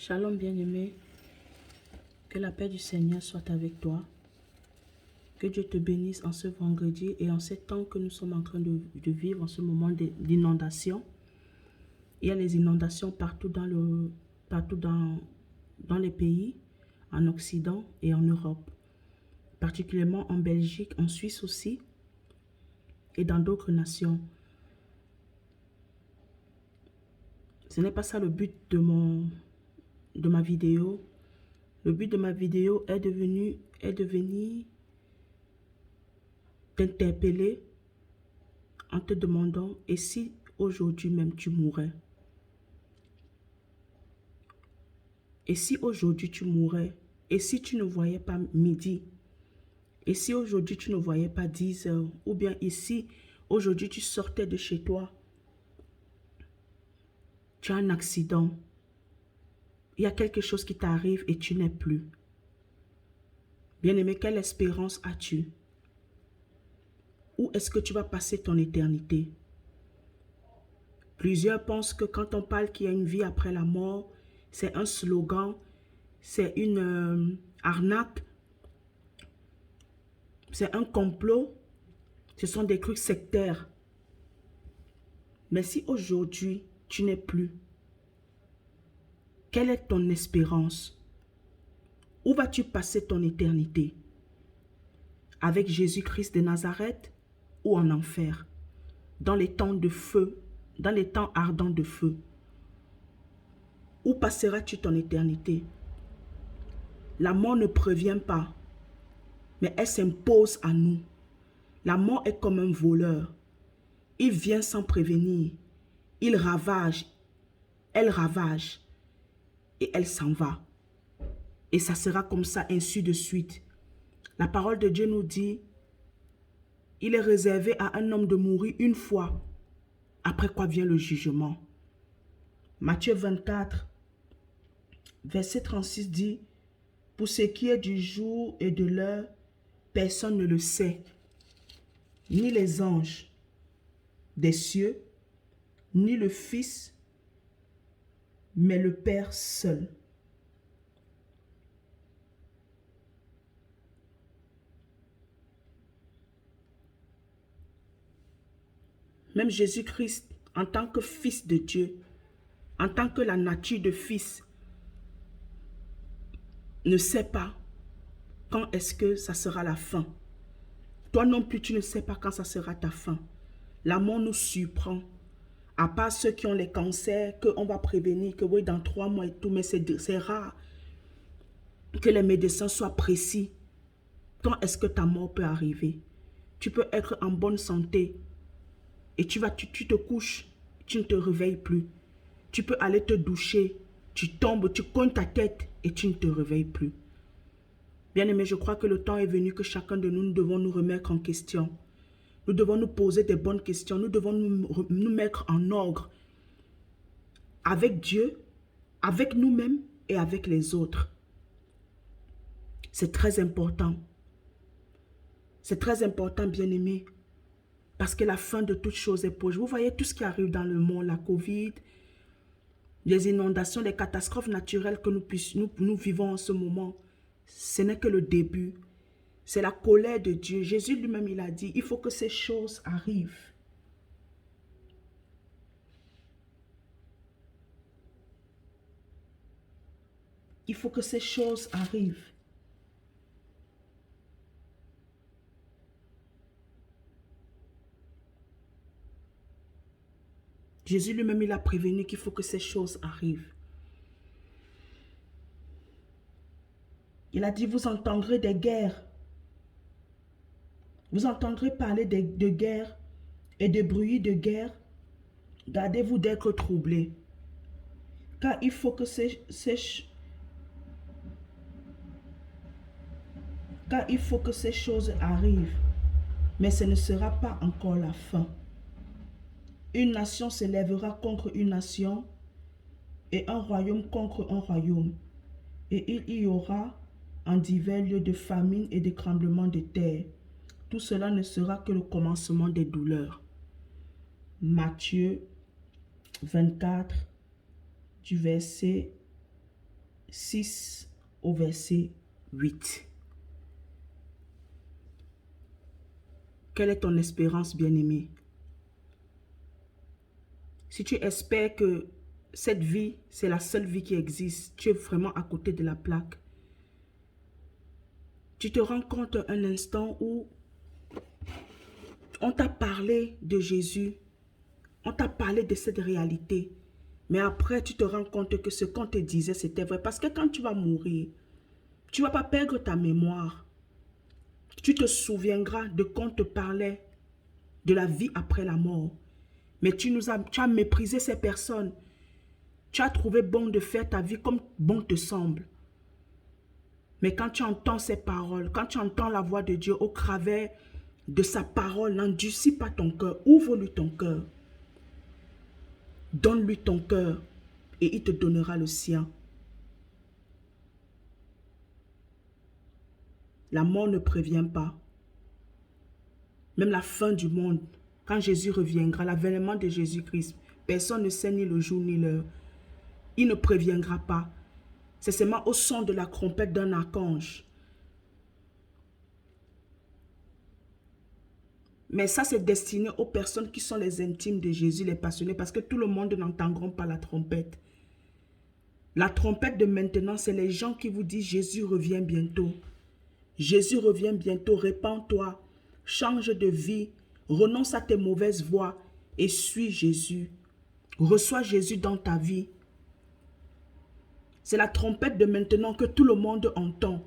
Shalom bien-aimé, que la paix du Seigneur soit avec toi. Que Dieu te bénisse en ce vendredi et en ces temps que nous sommes en train de vivre en ce moment d'inondation. Il y a les inondations partout dans les pays, en Occident et en Europe, particulièrement en Belgique, en Suisse aussi et dans d'autres nations. Ce n'est pas ça le but de ma vidéo. Le but de ma vidéo est de venir t'interpeller en te demandant, et si aujourd'hui même tu mourais? Et si aujourd'hui tu mourais? Et si tu ne voyais pas midi? Et si aujourd'hui tu ne voyais pas 10 heures? Ou bien ici, aujourd'hui tu sortais de chez toi, tu as un accident, il y a quelque chose qui t'arrive et tu n'es plus. Bien-aimé, quelle espérance as-tu? Où est-ce que tu vas passer ton éternité? Plusieurs pensent que quand on parle qu'il y a une vie après la mort, c'est un slogan, c'est une arnaque, c'est un complot, ce sont des trucs sectaires. Mais si aujourd'hui tu n'es plus, quelle est ton espérance? Où vas-tu passer ton éternité? Avec Jésus-Christ de Nazareth ou en enfer? Dans les temps de feu, dans les temps ardents de feu. Où passeras-tu ton éternité? La mort ne prévient pas, mais elle s'impose à nous. La mort est comme un voleur. Il vient sans prévenir. Il ravage. Elle ravage. Et elle s'en va. Et ça sera comme ça, ainsi de suite. La parole de Dieu nous dit, il est réservé à un homme de mourir une fois, après quoi vient le jugement. Matthieu 24, verset 36 dit, pour ce qui est du jour et de l'heure, personne ne le sait, ni les anges des cieux, ni le Fils, mais le Père seul. Même Jésus-Christ, en tant que Fils de Dieu, en tant que la nature de Fils, ne sait pas quand est-ce que ça sera la fin. Toi non plus, tu ne sais pas quand ça sera ta fin. La mort nous surprend. À part ceux qui ont les cancers, qu'on va prévenir que oui, dans 3 mois et tout, mais c'est rare que les médecins soient précis. Quand est-ce que ta mort peut arriver? Tu peux être en bonne santé et tu te couches, tu ne te réveilles plus. Tu peux aller te doucher, tu tombes, tu cognes ta tête et tu ne te réveilles plus. Bien-aimé, je crois que le temps est venu que chacun de nous devons nous remettre en question. Nous devons nous poser des bonnes questions. Nous devons nous mettre en ordre avec Dieu, avec nous-mêmes et avec les autres. C'est très important. C'est très important, bien-aimé, parce que la fin de toute chose est proche. Vous voyez tout ce qui arrive dans le monde, la Covid, les inondations, les catastrophes naturelles que nous vivons en ce moment. Ce n'est que le début. C'est la colère de Dieu. Jésus lui-même, il a dit, il faut que ces choses arrivent. Il faut que ces choses arrivent. Jésus lui-même, il a prévenu qu'il faut que ces choses arrivent. Il a dit, vous entendrez des guerres. Vous entendrez parler de guerre et de bruit de guerre. Gardez-vous d'être troublés. Car il faut que ces choses arrivent. Mais ce ne sera pas encore la fin. Une nation se lèvera contre une nation et un royaume contre un royaume. Et il y aura en divers lieux de famine et de tremblements de terre. Tout cela ne sera que le commencement des douleurs. Matthieu 24, du verset 6 au verset 8. Quelle est ton espérance, bien-aimé? Si tu espères que cette vie, c'est la seule vie qui existe, tu es vraiment à côté de la plaque. Tu te rends compte un instant où on t'a parlé de Jésus, on t'a parlé de cette réalité, mais après tu te rends compte que ce qu'on te disait c'était vrai. Parce que quand tu vas mourir, tu ne vas pas perdre ta mémoire. Tu te souviendras de qu'on te parlait de la vie après la mort. Mais tu as méprisé ces personnes. Tu as trouvé bon de faire ta vie comme bon te semble. Mais quand tu entends ces paroles, quand tu entends la voix de Dieu au travers de sa parole, n'endurcis pas ton cœur. Ouvre-lui ton cœur. Donne-lui ton cœur et il te donnera le sien. La mort ne prévient pas. Même la fin du monde, quand Jésus reviendra, l'avènement de Jésus-Christ, personne ne sait ni le jour ni l'heure. Il ne préviendra pas. C'est seulement au son de la trompette d'un archange. Mais ça, c'est destiné aux personnes qui sont les intimes de Jésus, les passionnés, parce que tout le monde n'entendront pas la trompette. La trompette de maintenant, c'est les gens qui vous disent Jésus revient bientôt. Jésus revient bientôt, répands-toi, change de vie, renonce à tes mauvaises voies et suis Jésus. Reçois Jésus dans ta vie. C'est la trompette de maintenant que tout le monde entend.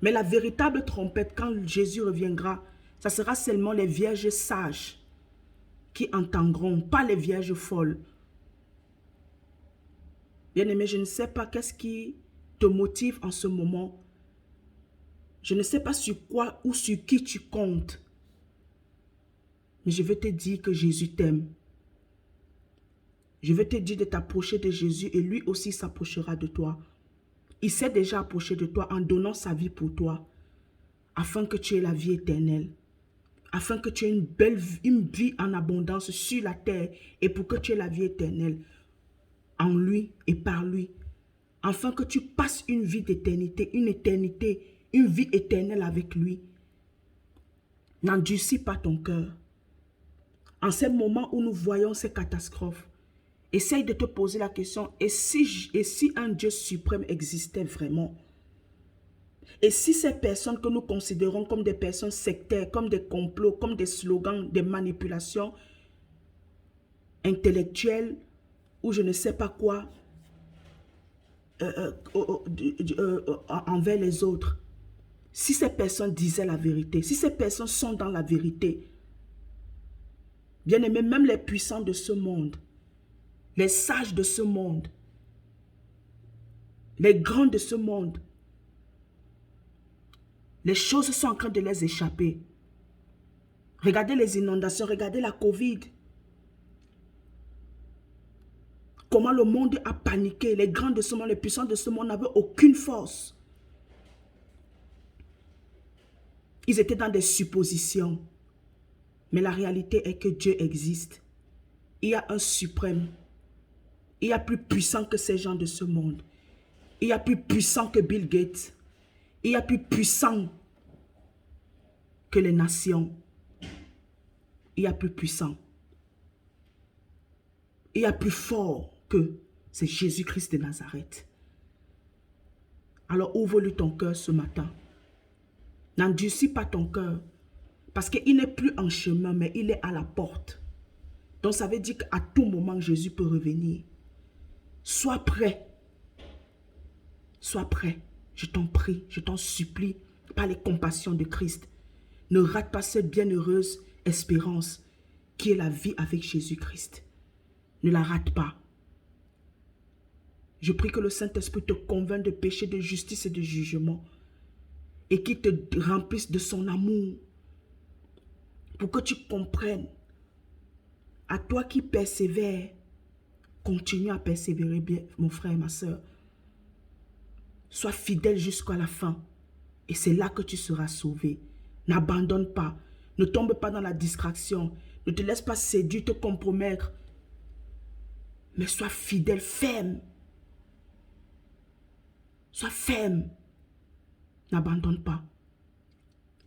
Mais la véritable trompette, quand Jésus reviendra, ça sera seulement les vierges sages qui entendront, pas les vierges folles. Bien-aimé, je ne sais pas qu'est-ce qui te motive en ce moment. Je ne sais pas sur quoi ou sur qui tu comptes. Mais je veux te dire que Jésus t'aime. Je veux te dire de t'approcher de Jésus et lui aussi s'approchera de toi. Il s'est déjà approché de toi en donnant sa vie pour toi, afin que tu aies la vie éternelle, afin que tu aies une vie en abondance sur la terre et pour que tu aies la vie éternelle en lui et par lui, afin que tu passes une vie d'éternité, une vie éternelle avec lui. N'endurcis pas ton cœur. En ces moments où nous voyons ces catastrophes, essaye de te poser la question, et si un Dieu suprême existait vraiment? Et si ces personnes que nous considérons comme des personnes sectaires, comme des complots, comme des slogans, des manipulations intellectuelles, ou je ne sais pas quoi, envers les autres, si ces personnes disaient la vérité, si ces personnes sont dans la vérité, bien aimé, même les puissants de ce monde, les sages de ce monde, les grands de ce monde, les choses sont en train de les échapper. Regardez les inondations, regardez la Covid. Comment le monde a paniqué. Les grands de ce monde, les puissants de ce monde n'avaient aucune force. Ils étaient dans des suppositions. Mais la réalité est que Dieu existe. Il y a un suprême. Il y a plus puissant que ces gens de ce monde. Il y a plus puissant que Bill Gates. Il y a plus puissant que les nations. Il y a plus puissant. Il y a plus fort que c'est Jésus-Christ de Nazareth. Alors ouvre-lui ton cœur ce matin. N'endurcis pas ton cœur. Parce qu'il n'est plus en chemin, mais il est à la porte. Donc ça veut dire qu'à tout moment, Jésus peut revenir. Sois prêt. Sois prêt. Je t'en prie, je t'en supplie, par les compassions de Christ. Ne rate pas cette bienheureuse espérance qui est la vie avec Jésus-Christ. Ne la rate pas. Je prie que le Saint-Esprit te convainc de péché, de justice et de jugement. Et qu'il te remplisse de son amour. Pour que tu comprennes. À toi qui persévères, continue à persévérer bien, mon frère et ma soeur. Sois fidèle jusqu'à la fin. Et c'est là que tu seras sauvé. N'abandonne pas. Ne tombe pas dans la distraction. Ne te laisse pas séduire, te compromettre. Mais sois fidèle, ferme. Sois ferme. N'abandonne pas.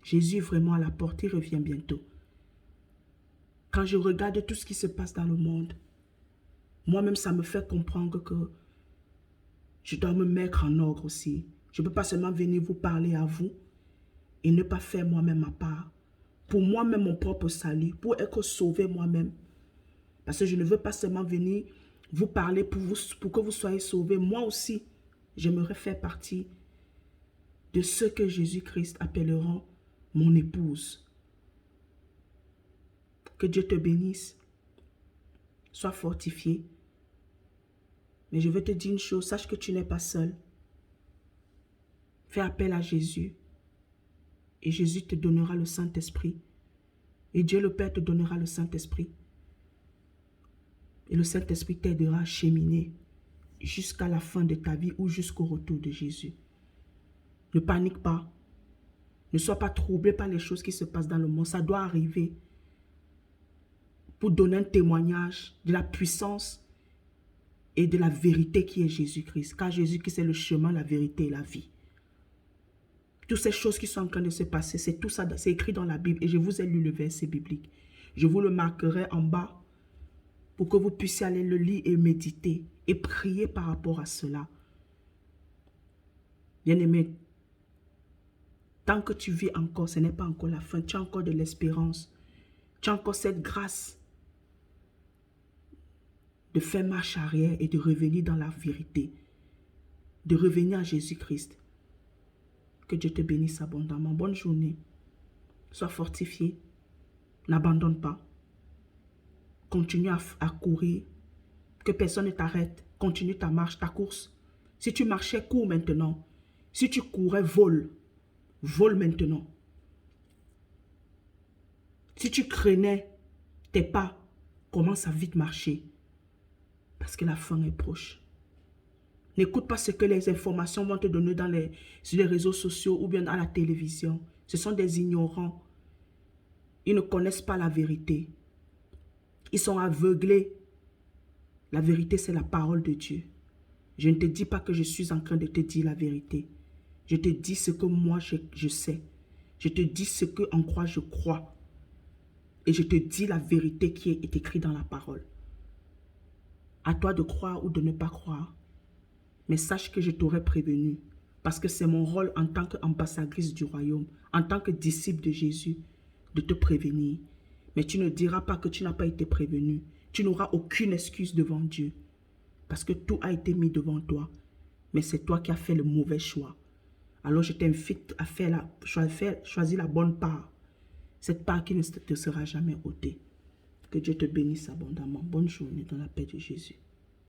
Jésus est vraiment à la porte, il revient bientôt. Quand je regarde tout ce qui se passe dans le monde, moi-même, ça me fait comprendre que je dois me mettre en ordre aussi. Je ne peux pas seulement venir vous parler à vous et ne pas faire moi-même ma part. Pour moi-même, mon propre salut, pour être sauvé moi-même. Parce que je ne veux pas seulement venir vous parler pour que vous soyez sauvés. Moi aussi, j'aimerais faire partie de ceux que Jésus-Christ appellera mon épouse. Que Dieu te bénisse. Sois fortifié. Mais je veux te dire une chose, sache que tu n'es pas seul. Fais appel à Jésus. Et Jésus te donnera le Saint-Esprit. Et Dieu le Père te donnera le Saint-Esprit. Et le Saint-Esprit t'aidera à cheminer jusqu'à la fin de ta vie ou jusqu'au retour de Jésus. Ne panique pas. Ne sois pas troublé par les choses qui se passent dans le monde. Ça doit arriver pour donner un témoignage de la puissance et de la vérité qui est Jésus-Christ. Car Jésus-Christ est le chemin, la vérité et la vie. Toutes ces choses qui sont en train de se passer, c'est tout ça, c'est écrit dans la Bible. Et je vous ai lu le verset biblique. Je vous le marquerai en bas pour que vous puissiez aller le lire et méditer et prier par rapport à cela. Bien-aimé, tant que tu vis encore, ce n'est pas encore la fin. Tu as encore de l'espérance. Tu as encore cette grâce de faire marche arrière et de revenir dans la vérité. De revenir à Jésus-Christ. Que Dieu te bénisse abondamment. Bonne journée. Sois fortifié. N'abandonne pas. Continue à courir. Que personne ne t'arrête. Continue ta marche, ta course. Si tu marchais, cours maintenant. Si tu courais, vole. Vole maintenant. Si tu craignais tes pas, commence à vite marcher. Parce que la fin est proche. N'écoute pas ce que les informations vont te donner sur les réseaux sociaux ou bien à la télévision. Ce sont des ignorants. Ils ne connaissent pas la vérité. Ils sont aveuglés. La vérité, c'est la parole de Dieu. Je ne te dis pas que je suis en train de te dire la vérité. Je te dis ce que moi je sais. Je te dis ce que en quoi je crois. Et je te dis la vérité qui est écrite dans la parole. À toi de croire ou de ne pas croire. Mais sache que je t'aurais prévenu. Parce que c'est mon rôle en tant qu'ambassadrice du royaume, en tant que disciple de Jésus, de te prévenir. Mais tu ne diras pas que tu n'as pas été prévenu. Tu n'auras aucune excuse devant Dieu. Parce que tout a été mis devant toi. Mais c'est toi qui as fait le mauvais choix. Alors je t'invite à choisir la bonne part. Cette part qui ne te sera jamais ôtée. Que Dieu te bénisse abondamment. Bonne journée dans la paix de Jésus.